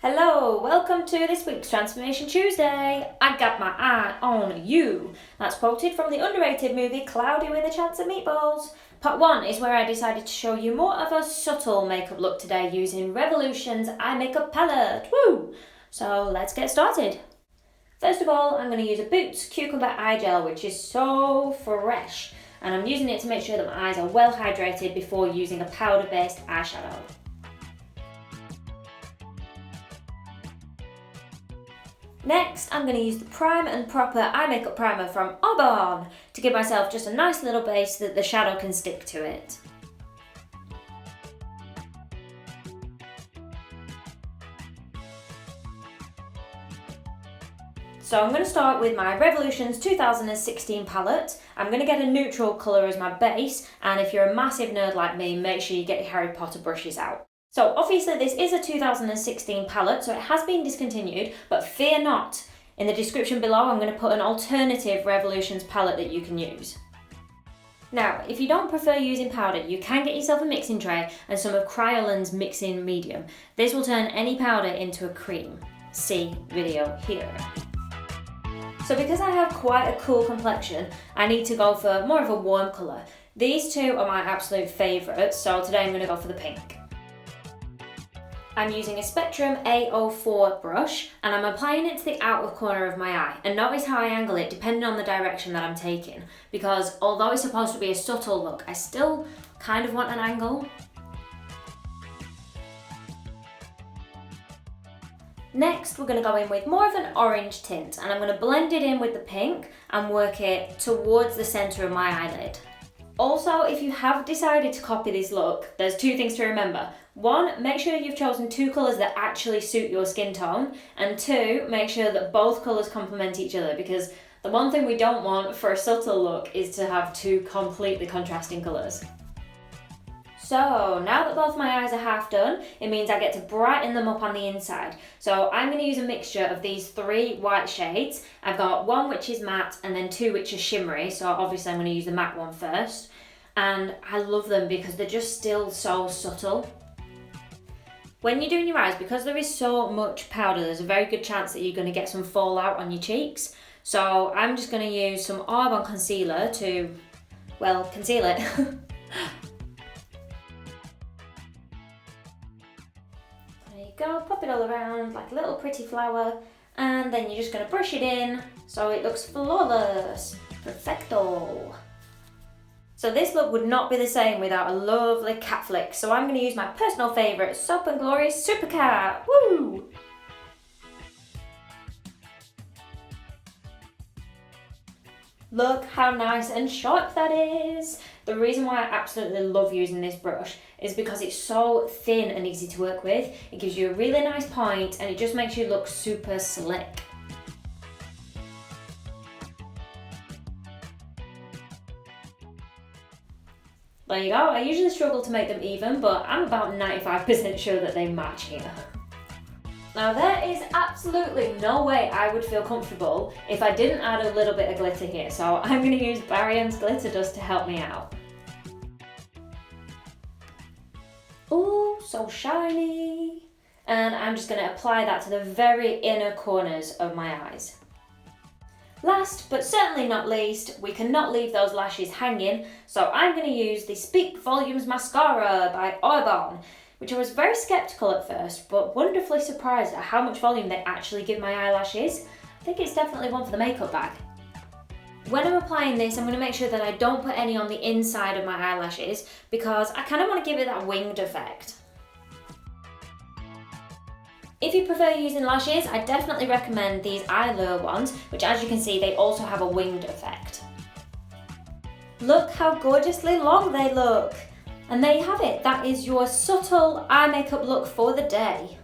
Hello, welcome to this week's Transformation Tuesday. I got my eye on you. That's quoted from the underrated movie Cloudy with a Chance of Meatballs. Part 1 is where I decided to show you more of a subtle makeup look today using Revolution's eye makeup palette. Woo! So let's get started. First of all, I'm going to use a Boots Cucumber Eye Gel, which is so fresh. And I'm using it to make sure that my eyes are well hydrated before using a powder-based eyeshadow. Next, I'm going to use the Prime and Proper Eye Makeup Primer from ARBONNE to give myself just a nice little base so that the shadow can stick to it. So I'm going to start with my Revolution's 2016 palette. I'm going to get a neutral colour as my base, and if you're a massive nerd like me, make sure you get your Harry Potter brushes out. So obviously this is a 2016 palette, so it has been discontinued, but fear not. In the description below, I'm going to put an alternative Revolution's palette that you can use. Now, if you don't prefer using powder, you can get yourself a mixing tray and some of KRYOLAN's mixing medium. This will turn any powder into a cream. See video here. So because I have quite a cool complexion, I need to go for more of a warm colour. These two are my absolute favourites, so today I'm going to go for the pink. I'm using a Spectrum A04 brush and I'm applying it to the outer corner of my eye, and notice how I angle it depending on the direction that I'm taking, because although it's supposed to be a subtle look, I still kind of want an angle. Next, we're going to go in with more of an orange tint, and I'm going to blend it in with the pink and work it towards the centre of my eyelid. Also, if you have decided to copy this look, there's two things to remember. 1, make sure you've chosen 2 colours that actually suit your skin tone, and 2, make sure that both colours complement each other, because the one thing we don't want for a subtle look is to have 2 completely contrasting colours. So now that both my eyes are half done, it means I get to brighten them up on the inside. So I'm going to use a mixture of these 3 white shades. I've got 1 which is matte and then 2 which are shimmery, so obviously I'm going to use the matte one first. And I love them because they're just still so subtle. When you're doing your eyes, because there is so much powder, there's a very good chance that you're going to get some fallout on your cheeks. So I'm just going to use some Arbonne concealer to, well, conceal it. There you go, pop it all around like a little pretty flower, and then you're just going to brush it in so it looks flawless. Perfecto. So this look would not be the same without a lovely cat flick, so I'm going to use my personal favourite, SOAP&GLORY Supercat. Woo! Look how nice and sharp that is! The reason why I absolutely love using this brush is because it's so thin and easy to work with. It gives you a really nice point and it just makes you look super slick. There you go, I usually struggle to make them even, but I'm about 95% sure that they match here. Now there is absolutely no way I would feel comfortable if I didn't add a little bit of glitter here, so I'm going to use Barry&'s Glitter Dust to help me out. Ooh, so shiny! And I'm just going to apply that to the very inner corners of my eyes. Last, but certainly not least, we cannot leave those lashes hanging, so I'm going to use the Speak Volumes Mascara by ARBONNE, which I was very sceptical at first, but wonderfully surprised at how much volume they actually give my eyelashes. I think it's definitely one for the makeup bag. When I'm applying this, I'm going to make sure that I don't put any on the inside of my eyelashes, because I kind of want to give it that winged effect. If you prefer using lashes, I definitely recommend these EYLURE ones, which as you can see, they also have a winged effect. Look how gorgeously long they look! And there you have it, that is your subtle eye makeup look for the day.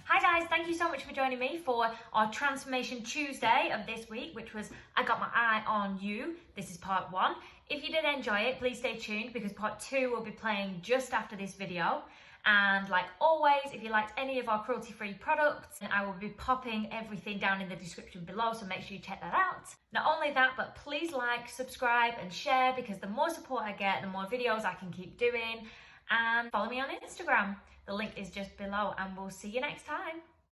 Hi guys, thank you so much for joining me for our Transformation Tuesday of this week, which was I Got My Eye on You. This is part 1. If you did enjoy it, please stay tuned because part 2 will be playing just after this video. And like always, if you liked any of our cruelty-free products, I will be popping everything down in the description below, so make sure you check that out. Not only that, but please like, subscribe and share, because the more support I get, the more videos I can keep doing. and follow me on Instagram. The link is just below, and we'll see you next time.